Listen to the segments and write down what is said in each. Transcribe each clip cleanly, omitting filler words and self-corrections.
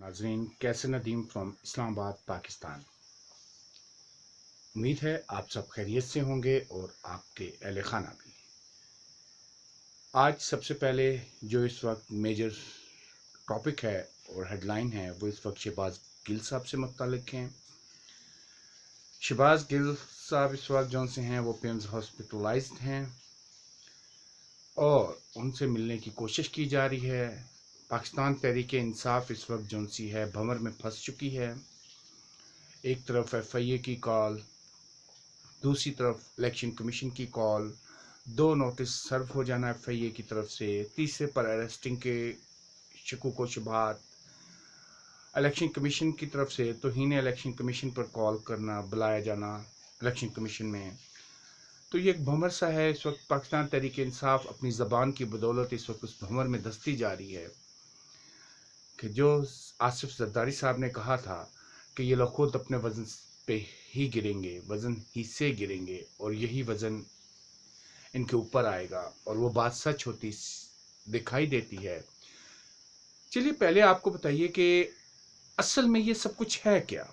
नाजरीन, कैसे नदीम फ्रॉम इस्लामाबाद पाकिस्तान। उम्मीद है आप सब खैरियत से होंगे और आपके अहले खाना भी। आज सबसे पहले जो इस वक्त मेजर टॉपिक है और हेडलाइन है वो इस वक्त शहबाज गिल साहब से मुतालिक हैं। शहबाज गिल साहब इस वक्त जौन से हैं वो पिम्स हॉस्पिटलाइज्ड हैं और उनसे मिलने की कोशिश की जा रही है। पाकिस्तान तहरीक इंसाफ इस वक्त जौन सी है भंवर में फंस चुकी है। एक तरफ FIA की कॉल, दूसरी तरफ इलेक्शन कमीशन की कॉल, 2 नोटिस सर्व हो जाना FIA की तरफ से, तीसरे पर अरेस्टिंग के शकूक व शुबहात इलेक्शन कमीशन की तरफ से, तौहीन इलेक्शन कमीशन पर कॉल करना, बुलाया जाना इलेक्शन कमीशन में। तो ये एक भंवर सा है। इस वक्त पाकिस्तान तहरीक इंसाफ अपनी ज़बान की बदौलत इस वक्त उस भंवर में धंसती जा रही है कि जो आसिफ जरदारी साहब ने कहा था कि ये लोग खुद अपने वज़न पे ही गिरेंगे, वज़न ही से गिरेंगे और यही वज़न इनके ऊपर आएगा, और वो बात सच होती दिखाई देती है। चलिए पहले आपको बताइए कि असल में ये सब कुछ है क्या।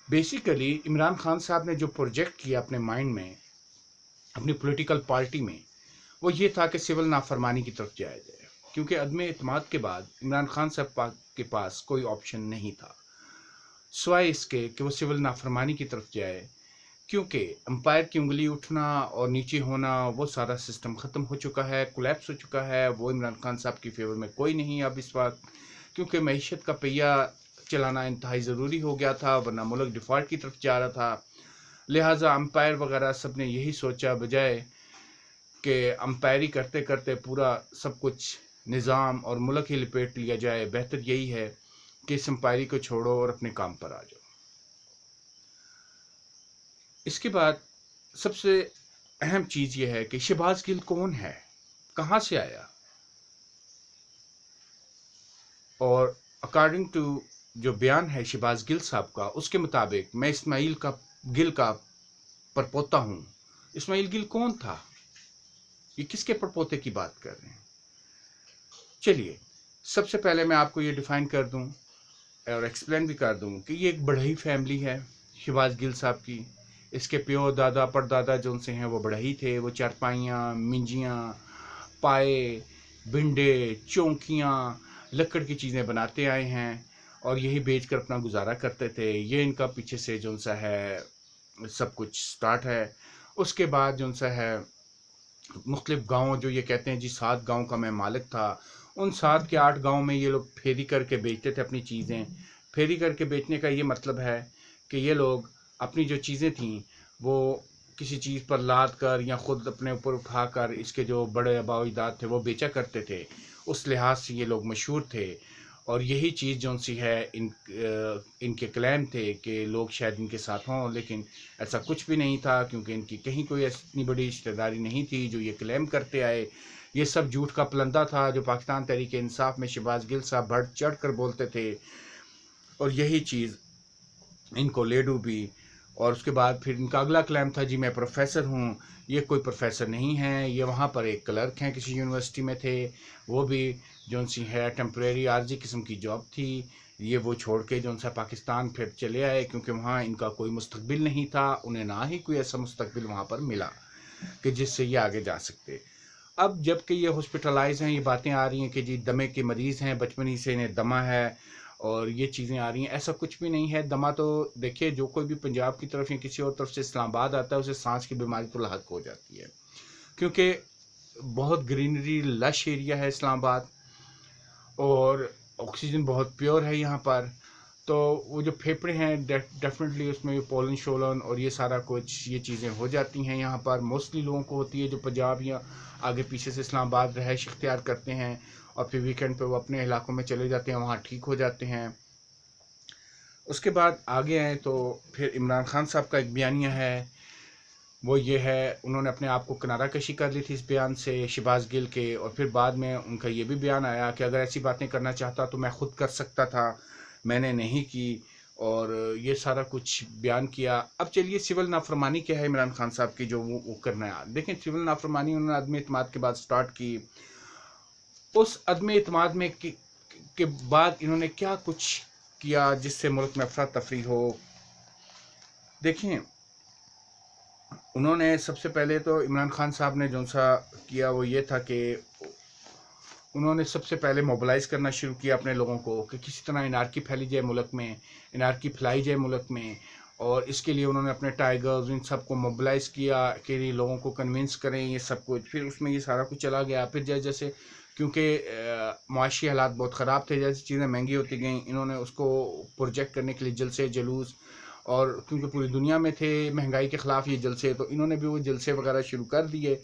बेसिकली इमरान खान साहब ने जो प्रोजेक्ट किया अपने माइंड में, अपनी पॉलिटिकल पार्टी में, वो ये था कि सिविल नाफरमानी की तरफ जाया जाए, क्योंकि अदम एतमाद के बाद इमरान खान साहब के पास कोई ऑप्शन नहीं था सिवाय इसके कि वो सिविल नाफरमानी की तरफ जाए, क्योंकि अंपायर की उंगली उठना और नीचे होना वो सारा सिस्टम ख़त्म हो चुका है, कोलैप्स हो चुका है। वो इमरान खान साहब की फेवर में कोई नहीं अब इस वक्त, क्योंकि मईशत का पहिया चलाना इंतहाई ज़रूरी हो गया था, वरना मुल्क डिफ़ॉल्ट की तरफ जा रहा था। लिहाजा अंपायर वगैरह सब ने यही सोचा, बजाय कि अंपायरी करते करते पूरा सब कुछ निज़ाम और मुल्क ही लपेट लिया जाए, बेहतर यही है कि इस अंपायरी को छोड़ो और अपने काम पर आ जाओ। इसके बाद सबसे अहम चीज़ यह है कि शहबाज गिल कौन है, कहाँ से आया, और अकॉर्डिंग टू जो बयान है शहबाज गिल साहब का, उसके मुताबिक मैं इस्माइल गिल का परपोता हूँ। इस्माइल गिल कौन था, ये किसके परपोते की बात कर रहे हैं। चलिए सबसे पहले मैं आपको ये डिफ़ाइन कर दूं और एक्सप्लेन भी कर दूं कि ये एक बढ़ई फैमिली है शहबाज गिल साहब की। इसके प्यो दादा परदादा जो उनसे हैं वो बढ़ई थे। वो चारपाइयाँ, मिंजियाँ, पाए, बिंडे, चौकियाँ, लकड़ की चीज़ें बनाते आए हैं और यही बेचकर अपना गुजारा करते थे। ये इनका पीछे से जो सा है सब कुछ स्टार्ट है। उसके बाद जो सा है मुख्तलिफ गाँव, जो ये कहते हैं जी 7 गाँव का मैं मालिक था, उन 7 के 8 गाँव में ये लोग फेरी करके बेचते थे अपनी चीज़ें। फेरी करके बेचने का ये मतलब है कि ये लोग अपनी जो चीज़ें थीं वो किसी चीज़ पर लाद कर या ख़ुद अपने ऊपर उठा कर इसके जो बड़े आबा अजदाद थे वो बेचा करते थे। उस लिहाज से ये लोग मशहूर थे और यही चीज़ जो सी है इनके क्लेम थे कि लोग शायद इनके साथ हों, लेकिन ऐसा कुछ भी नहीं था, क्योंकि इनकी कहीं कोई इतनी बड़ी रिश्तेदारी नहीं थी जो ये क्लेम करते आए। ये सब झूठ का पलंदा था जो पाकिस्तान तहरीक इंसाफ में शहबाज गिल साहब बढ़ चढ़ कर बोलते थे, और यही चीज़ इनको ले डूबी। और उसके बाद फिर इनका अगला क्लेम था जी मैं प्रोफेसर हूँ। ये कोई प्रोफेसर नहीं है, ये वहाँ पर एक क्लर्क हैं, किसी यूनिवर्सिटी में थे, वो भी जो सी है टेम्परेरी आर्जी किस्म की जॉब थी। ये वो छोड़ के जो सा पाकिस्तान फिर चले आए, क्योंकि वहाँ इनका कोई मुस्तकबिल नहीं था, उन्हें ना ही कोई ऐसा मुस्तकबिल वहाँ पर मिला कि जिससे ये आगे जा सकते। अब जबकि ये हॉस्पिटलाइज हैं, ये बातें आ रही हैं कि जी दमे के मरीज़ हैं, बचपन ही से इन्हें दमा है और ये चीज़ें आ रही हैं। ऐसा कुछ भी नहीं है। दमा तो देखिए, जो कोई भी पंजाब की तरफ या किसी और तरफ से इस्लामाबाद आता है उसे सांस की बीमारी तो लाहक हो जाती है, क्योंकि बहुत ग्रीनरी लश एरिया है इस्लामाबाद और ऑक्सीजन बहुत प्योर है यहाँ पर। तो वो जो फेफड़े हैं डेफिनेटली उसमें पोलन शोलन और ये सारा कुछ ये चीज़ें हो जाती हैं। यहाँ पर मोस्टली लोगों को होती है जो पंजाब या आगे पीछे से इस्लामाबाद रहायश इख्तियार करते हैं और फिर वीकेंड पे वो अपने इलाकों में चले जाते हैं, वहाँ ठीक हो जाते हैं। उसके बाद आगे आए तो फिर इमरान खान साहब का एक बयानिया है, वो ये है, उन्होंने अपने आप को किनारा कशी कर ली थी इस बयान से शहबाज गिल के, और फिर बाद में उनका ये भी बयान आया कि अगर ऐसी बातें करना चाहता तो मैं ख़ुद कर सकता था, मैंने नहीं की, और ये सारा कुछ बयान किया। अब चलिए सिविल नाफरमानी क्या है इमरान खान साहब की जो वो करना है। देखें, सिविल नाफरमानी उन्होंने अदम एतमाद के बाद स्टार्ट की। उस अदम एतमाद में کے بعد انہوں نے کیا کچھ کیا جس سے ملک میں افراتفری ہو. دیکھیں انہوں نے سب سے پہلے تو عمران خان صاحب نے جو سا کیا وہ یہ تھا کہ انہوں نے سب سے پہلے موبلائز کرنا شروع کیا اپنے لوگوں کو کہ کسی طرح انارکی پھیلی جائے ملک میں، انارکی پھیلائی جائے ملک میں. اور اس کے لیے انہوں نے اپنے ٹائیگرز ان سب کو موبلائز کیا کہ یہ لوگوں کو کنونس کریں یہ سب کچھ. پھر اس میں یہ سارا کچھ چلا گیا. پھر جیسے کیونکہ معاشی حالات بہت خراب تھے، جیسے چیزیں مہنگی ہوتی گئیں، انہوں نے اس کو پروجیکٹ کرنے کے لیے جلسے جلوس، اور کیونکہ پوری دنیا میں تھے مہنگائی کے خلاف یہ جلسے، تو انہوں نے بھی وہ جلسے وغیرہ شروع کر دیے.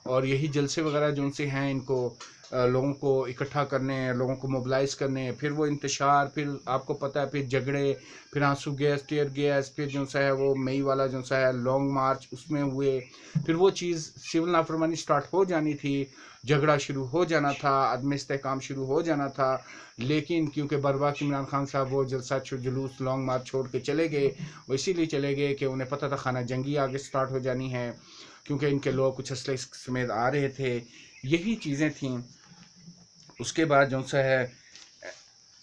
اور یہی جلسے وغیرہ جو ان سے ہیں ان کو لوگوں کو اکٹھا کرنے، لوگوں کو موبلائز کرنے، پھر وہ انتشار، پھر آپ کو پتہ ہے پھر جھگڑے، پھر آنسو گیس، ٹیئر گیس، پھر جو سا ہے وہ مئی والا جو سا ہے لانگ مارچ اس میں ہوئے. پھر وہ چیز سول نافرمانی سٹارٹ ہو جانی تھی، جھگڑا شروع ہو جانا تھا، عدم استحکام شروع ہو جانا تھا. لیکن کیونکہ برباک عمران خان صاحب وہ جلسہ جلوس لانگ مارچ چھوڑ کے چلے گئے، وہ اسی لیے چلے گئے کہ انہیں پتہ تھا خانہ جنگی آگے سٹارٹ ہو جانی ہے، کیونکہ ان کے لوگ کچھ اسلحے سمیت آ رہے تھے. یہی چیزیں تھیں. اس کے بعد جو سا ہے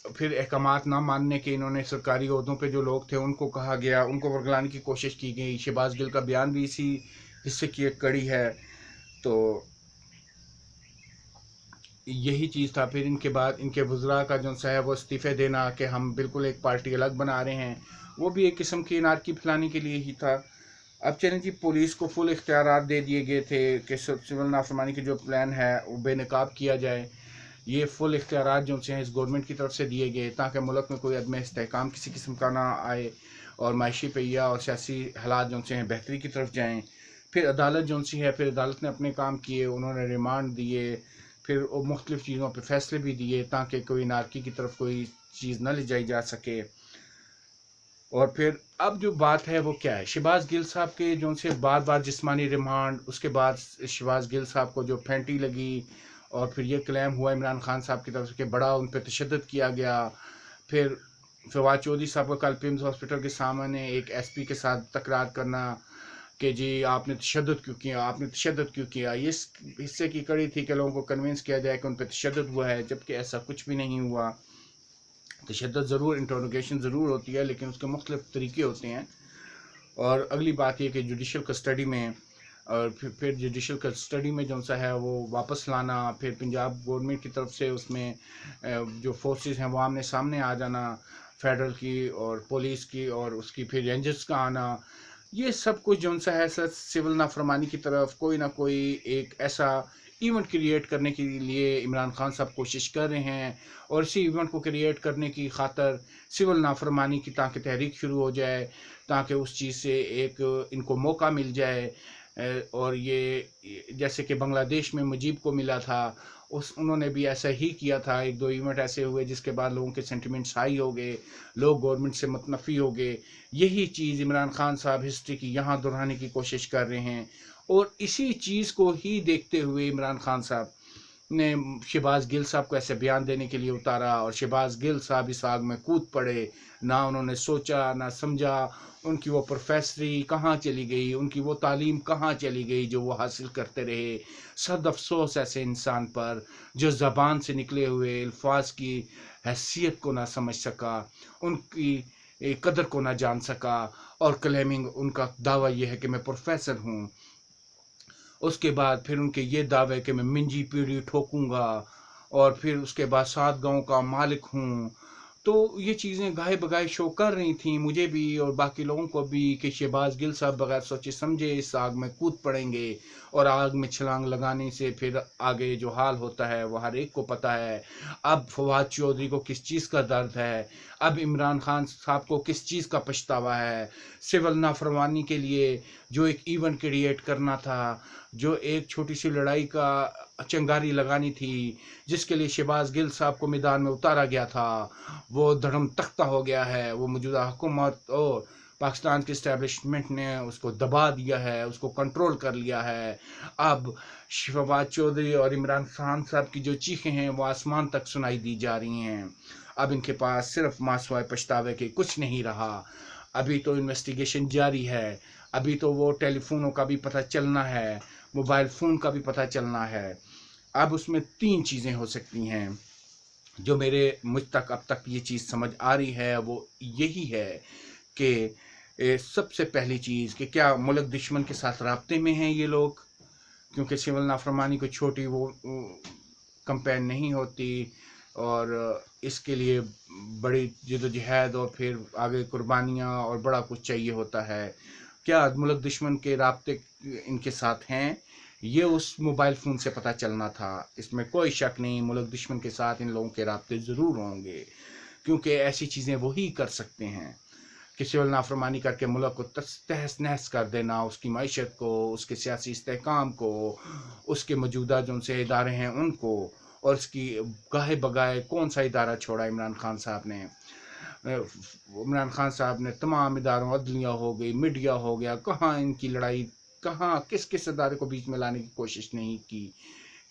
پھر احکامات نہ ماننے کے انہوں نے سرکاری عہدوں پہ جو لوگ تھے ان کو کہا گیا، ان کو ورگلانے کی کوشش کی گئی. شہباز گل کا بیان بھی اسی حصے کی ایک کڑی ہے. تو یہی چیز تھا. پھر ان کے بعد ان کے وزراء کا جو سا ہے وہ استعفے دینا کہ ہم بالکل ایک پارٹی الگ بنا رہے ہیں، وہ بھی ایک قسم کی انارکی پھیلانے کے لیے ہی تھا. اب چلیں جی، پولیس کو فل اختیارات دے دیے گئے تھے کہ سول نافرمانی کی جو پلان ہے وہ بے نقاب کیا جائے. یہ فل اختیارات جو ہیں اس گورنمنٹ کی طرف سے دیے گئے تاکہ ملک میں کوئی عدم استحکام کسی قسم کا نہ آئے اور معاشی پہیہ اور سیاسی حالات جو ہیں بہتری کی طرف جائیں. پھر عدالت جو سی ہے، پھر عدالت نے اپنے کام کیے، انہوں نے ریمانڈ دیے، پھر وہ مختلف چیزوں پہ فیصلے بھی دیے تاکہ کوئی نارکی کی طرف کوئی چیز نہ لے جائی جا سکے. اور پھر اب جو بات ہے وہ کیا ہے، شہباز گل صاحب کے جو سے بار بار جسمانی ریمانڈ، اس کے بعد شہباز گل صاحب کو جو پھینٹی لگی، اور پھر یہ کلیم ہوا عمران خان صاحب کی طرف سے کہ بڑا ان پہ تشدد کیا گیا. پھر فواد چودھری صاحب کا کل پیمز ہاسپٹل کے سامنے ایک ایس پی کے ساتھ تکرار کرنا کہ جی آپ نے تشدد کیوں کیا، آپ نے تشدد کیوں کیا. یہ اس حصے کی کڑی تھی کہ لوگوں کو کنونس کیا جائے کہ ان پہ تشدد ہوا ہے، جبکہ ایسا کچھ بھی نہیں ہوا. تشدد ضرور، انٹروگیشن ضرور ہوتی ہے، لیکن اس کے مختلف طریقے ہوتے ہیں. اور اگلی بات یہ کہ جوڈیشل کسٹڈی میں، اور پھر جوڈیشل کسٹڈی میں جو سا ہے وہ واپس لانا، پھر پنجاب گورنمنٹ کی طرف سے اس میں جو فورسز ہیں وہ آمنے سامنے آ جانا، فیڈرل کی اور پولیس کی اور اس کی پھر رینجرز کا آنا. یہ سب کچھ جو سا ہے سول نافرمانی کی طرف کوئی نہ کوئی ایک ایسا ایونٹ کریٹ کرنے کے لیے عمران خان صاحب کوشش کر رہے ہیں. اور اسی ایونٹ کو کریٹ کرنے کی خاطر سول نافرمانی کی تاکہ تحریک شروع ہو جائے، تاکہ اس چیز سے ایک ان کو موقع مل جائے. اور یہ جیسے کہ بنگلہ دیش میں مجیب کو ملا تھا، انہوں نے بھی ایسا ہی کیا تھا. ایک دو ایونٹ ایسے ہوئے جس کے بعد لوگوں کے سینٹیمنٹس ہائی ہو گئے، لوگ گورنمنٹ سے متنفی ہو گئے. یہی چیز عمران خان صاحب ہسٹری کی یہاں دہرانے کی کوشش کر رہے ہیں. اور اسی چیز کو ہی دیکھتے ہوئے عمران خان صاحب نے شہباز گل صاحب کو ایسے بیان دینے کے لیے اتارا، اور شہباز گل صاحب اس آگ میں کود پڑے. نہ انہوں نے سوچا نہ سمجھا، ان کی وہ پروفیسری کہاں چلی گئی، ان کی وہ تعلیم کہاں چلی گئی جو وہ حاصل کرتے رہے. صد افسوس ایسے انسان پر جو زبان سے نکلے ہوئے الفاظ کی حیثیت کو نہ سمجھ سکا، ان کی قدر کو نہ جان سکا، اور کلیمنگ ان کا دعویٰ یہ ہے کہ میں پروفیسر ہوں. اس کے بعد پھر ان کے یہ دعوے کہ میں منجی پیڑھی ٹھوکوں گا، اور پھر اس کے بعد 7 گاؤں کا مالک ہوں. تو یہ چیزیں گاہے بگائے شو کر رہی تھیں مجھے بھی اور باقی لوگوں کو بھی کہ شہباز گل صاحب بغیر سوچے سمجھے اس آگ میں کود پڑیں گے، اور آگ میں چھلانگ لگانے سے پھر آگے جو حال ہوتا ہے وہ ہر ایک کو پتہ ہے. اب فواد چودھری کو کس چیز کا درد ہے، اب عمران خان صاحب کو کس چیز کا پچھتاوا ہے. سول نافرمانی کے لیے جو ایک ایونٹ کریٹ کرنا تھا، جو ایک چھوٹی سی لڑائی کا چنگاری لگانی تھی، جس کے لیے شہباز گل صاحب کو میدان میں اتارا گیا تھا، وہ دھڑم تختہ ہو گیا ہے. وہ موجودہ حکومت اور پاکستان کی اسٹیبلشمنٹ نے اس کو دبا دیا ہے، اس کو کنٹرول کر لیا ہے. اب فواد چودھری اور عمران خان صاحب کی جو چیخیں ہیں وہ آسمان تک سنائی دی جا رہی ہیں. اب ان کے پاس صرف ماسوائے پچھتاوے کے کچھ نہیں رہا. ابھی تو انویسٹیگیشن جاری ہے، ابھی تو وہ ٹیلی فونوں کا بھی پتہ چلنا ہے، موبائل فون کا بھی پتہ چلنا ہے. اب اس میں 3 چیزیں ہو سکتی ہیں. जो मुझ तक अब तक ये चीज़ समझ आ रही है वो यही है कि सबसे पहली चीज़ कि क्या मुल्क दुश्मन के साथ राब्ते में हैं ये लोग, क्योंकि सिविल नाफरमानी को छोटी वो कंपेयर नहीं होती, और इसके लिए बड़ी जद्दोजहद और फिर आगे कुर्बानियाँ और बड़ा कुछ चाहिए होता है। क्या मुल्क दुश्मन के राब्ते इनके साथ हैं? ये उस मोबाइल फ़ोन से पता चलना था, इसमें कोई शक नहीं। मुल्क दुश्मन के साथ इन लोगों के राब्ते ज़रूर होंगे, क्योंकि ऐसी चीज़ें वही कर सकते हैं कि सिविल नाफरमानी करके मुल्क को तहस नहस कर देना, उसकी मईशत को, उसके सियासी इस्तेहकाम को, उसके मौजूदा जो उनसे इदारे हैं उनको, और उसकी गाहे बगाए कौन सा इदारा छोड़ा इमरान खान साहब ने। इमरान खान साहब ने तमाम इदारों, अदलिया हो गई, मीडिया हो गया, कहाँ इनकी लड़ाई, कहाँ किस किस इदारे को बीच में लाने की कोशिश नहीं की।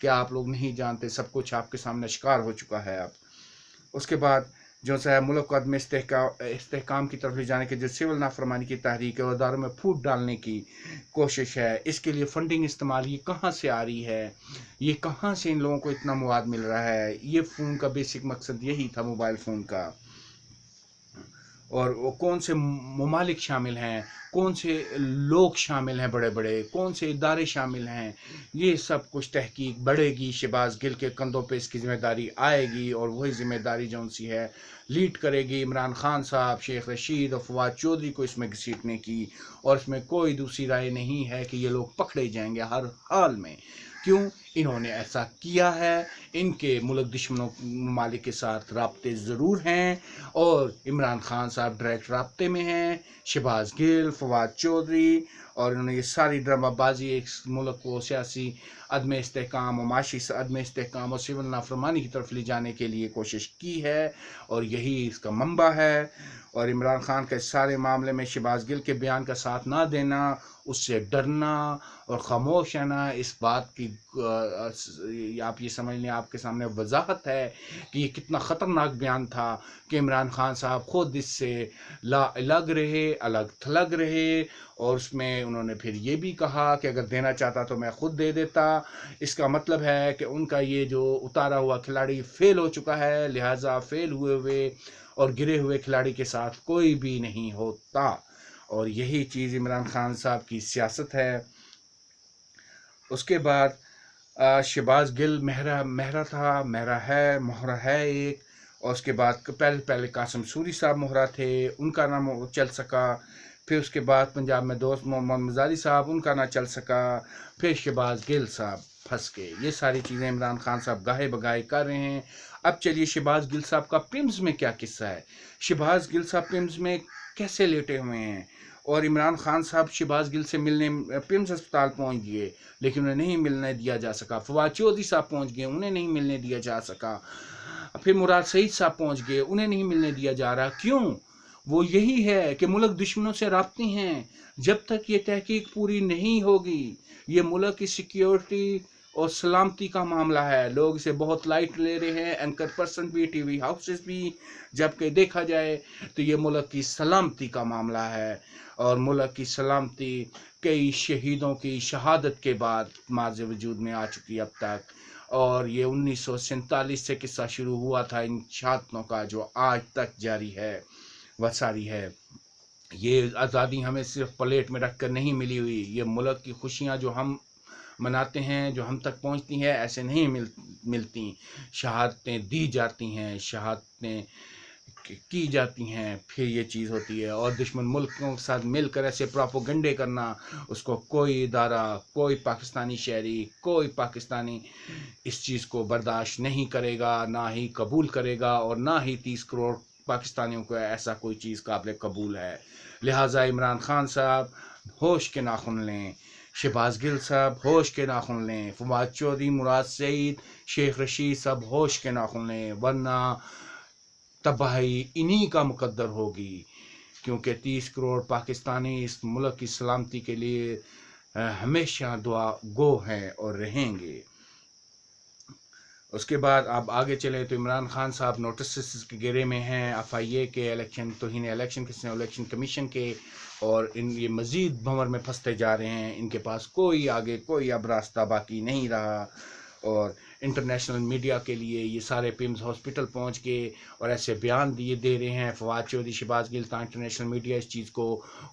क्या आप लोग नहीं जानते? सब कुछ आपके सामने शिकार हो चुका है अब। उसके बाद जो सा है मुल्क को अदम इस्तेहकाम की तरफ ले जाने के जो सिविल नाफरमानी की तहरीक है और इदारों में फूट डालने की कोशिश है, इसके लिए फंडिंग इस्तेमाल ये कहाँ से आ रही है, ये कहाँ से इन लोगों को इतना मवाद मिल रहा है। ये फ़ोन का बेसिक मकसद यही था, मोबाइल फ़ोन का। और वो कौन से ममालिक शामिल हैं, कौन से लोग शामिल हैं, बड़े बड़े कौन से इदारे शामिल हैं, ये सब कुछ तहकीक बढ़ेगी। शहबाज गिल के कंधों पे इसकी ज़िम्मेदारी आएगी, और वही ज़िम्मेदारी जो उनसी है लीड करेगी इमरान खान साहब, शेख रशीद और फवाद चौधरी को इसमें घसीटने की। और इसमें कोई दूसरी राय नहीं है कि ये लोग पकड़े जाएंगे हर हाल में। क्यों? इन्होंने ऐसा किया है। इनके मुल्क दुश्मनों ममालिक के साथ राब्ते ज़रूर हैं, और इमरान खान साहब डायरेक्ट राब्ते में हैं, शहबाज गिल, फवाद चौधरी, और इन्होंने ये सारी ड्रामाबाजी एक मुल्क को सियासी अदम इस्तेहकाम और माशी अदम इस्तेहकाम और सिविल नाफरमानी की तरफ ले जाने के लिए कोशिश की है, और यही इसका मंबा है। और इमरान खान के सारे मामले में शहबाज गिल के बयान का साथ ना देना, उससे डरना और ख़ामोश रहना, इस बात की आप ये समझ लें, आपके सामने वजाहत है कि ये कितना ख़तरनाक बयान था कि इमरान खान साहब ख़ुद इससे अलग रहे, अलग थलग रहे। और उसमें उन्होंने फिर ये भी कहा कि अगर देना चाहता तो मैं ख़ुद दे देता। इसका मतलब है कि उनका ये जो उतारा हुआ खिलाड़ी फ़ेल हो चुका है, लिहाजा फ़ेल हुए और गिरे हुए खिलाड़ी के साथ कोई भी नहीं होता। और यही चीज़ इमरान खान साहब की सियासत है। उसके बाद शहबाज गिल महरा था, महरा है, मोहरा है एक। और उसके बाद पहले कासिम सूरी साहब मोहरा थे, उनका नाम चल सका। फिर उसके बाद पंजाब में दोस्त मोहम्मद मज़ारी साहब, उनका ना चल सका। फिर शहबाज गिल साहब फंस गए। ये सारी चीज़ें इमरान खान साहब गाहे बगाहे कर रहे हैं। अब चलिए शहबाज गिल साहब का पिम्स में क्या किस्सा है, शहबाज गिल साहब पिम्स में कैसे लेटे हुए हैं। और इमरान खान साहब शहबाज गिल से मिलने पिम्स अस्पताल पहुंच गए, लेकिन उन्हें नहीं मिलने दिया जा सका। फवाद चौधरी साहब पहुंच गए, उन्हें नहीं मिलने दिया जा सका। फिर मुराद सईद साहब पहुंच गए, उन्हें नहीं मिलने दिया जा रहा। क्यों? वो यही है कि मुल्क दुश्मनों से राब्ते हैं। जब तक ये तहकीक पूरी नहीं होगी, ये मुल्क की सिक्योरिटी और सलामती का मामला है। लोग इसे बहुत लाइट ले रहे हैं, एंकर पर्सन भी, टीवी हाउसेस भी, जबकि देखा जाए तो ये मुल्क की सलामती का मामला है। और मुल्क की सलामती कई शहीदों की शहादत के बाद मार्ज़ वजूद में आ चुकी अब तक। और ये 1947 से किस्सा शुरू हुआ था इन शहादतों का, जो आज तक जारी है, वसारी है। ये आज़ादी हमें सिर्फ प्लेट में रख कर नहीं मिली हुई। ये मुल्क की खुशियाँ जो हम मनाते हैं, जो हम तक पहुंचती हैं, ऐसे नहीं मिलती। शहादतें दी जाती हैं, शहादतें की जाती हैं, फिर ये चीज़ होती है। और दुश्मन मुल्कों के साथ मिलकर ऐसे प्रोपेगेंडे करना, उसको कोई इदारा, कोई पाकिस्तानी शहरी, कोई पाकिस्तानी इस चीज़ को बर्दाश्त नहीं करेगा, ना ही कबूल करेगा, और ना ही 30 करोड़ पाकिस्तानियों को ऐसा कोई चीज़ काबिल कबूल है। लिहाजा इमरान खान साहब होश के नाखुन लें, शहबाज गिल साहब होश के नाखुन लें, फवाद चौधरी, मुराद सईद, शेख रशीद सब होश के नाखुन लें, वरना तबाही इन्हीं का मुकद्दर होगी। क्योंकि 30 करोड़ पाकिस्तानी इस मुल्क की सलामती के लिए हमेशा दुआ गो हैं और रहेंगे। उसके बाद आप आगे चले तो इमरान खान साहब नोटिस के घेरे में हैं, FIA के, इलेक्शन तौहीन इलेक्शन कमीशन के, और ये मज़ीद भंवर में फंसते जा रहे हैं। इनके पास कोई आगे कोई अब रास्ता बाकी नहीं रहा। और انٹرنیشنل میڈیا کے لیے یہ سارے پیمز ہاسپٹل پہنچ کے اور ایسے بیان دے رہے ہیں. فواد چودھری، شہباز گل، تا انٹرنیشنل میڈیا اس چیز کو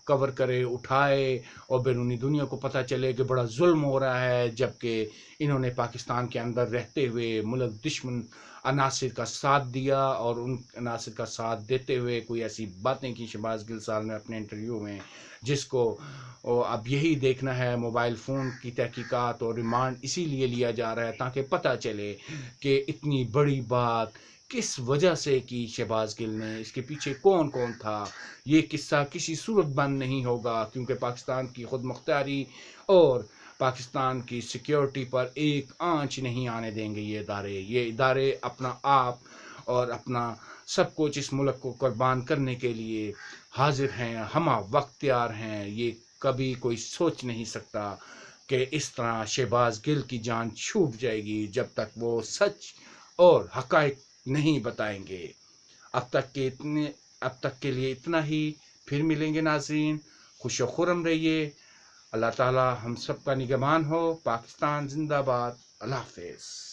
کور کرے، اٹھائے اور بیرونی دنیا کو پتہ چلے کہ بڑا ظلم ہو رہا ہے، جبکہ انہوں نے پاکستان کے اندر رہتے ہوئے ملک دشمن عناصر کا ساتھ دیا اور ان عناصر کا ساتھ دیتے ہوئے کوئی ایسی باتیں کی شہباز گل صاحب نے اپنے انٹرویو میں، جس کو اب یہی دیکھنا ہے. موبائل فون کی تحقیقات اور ریمانڈ اسی لیے لیا جا رہا ہے تاکہ پتہ چلے کہ اتنی بڑی بات کس وجہ سے کی شہباز گل نے، اس کے پیچھے کون کون تھا. یہ قصہ کسی صورت بند نہیں ہوگا، کیونکہ پاکستان کی خود مختاری اور پاکستان کی سیکیورٹی پر ایک آنچ نہیں آنے دیں گے یہ ادارے اپنا آپ اور اپنا سب کچھ اس ملک کو قربان کرنے کے لیے حاضر ہیں، ہمہ وقت تیار ہیں. یہ کبھی کوئی سوچ نہیں سکتا کہ اس طرح شہباز گل کی جان چھوٹ جائے گی جب تک وہ سچ اور حقائق نہیں بتائیں گے. اب تک کے لیے اتنا ہی. پھر ملیں گے ناظرین. خوش و خرم رہیے. اللہ تعالی ہم سب کا نگہبان ہو. پاکستان زندہ باد. اللہ حافظ.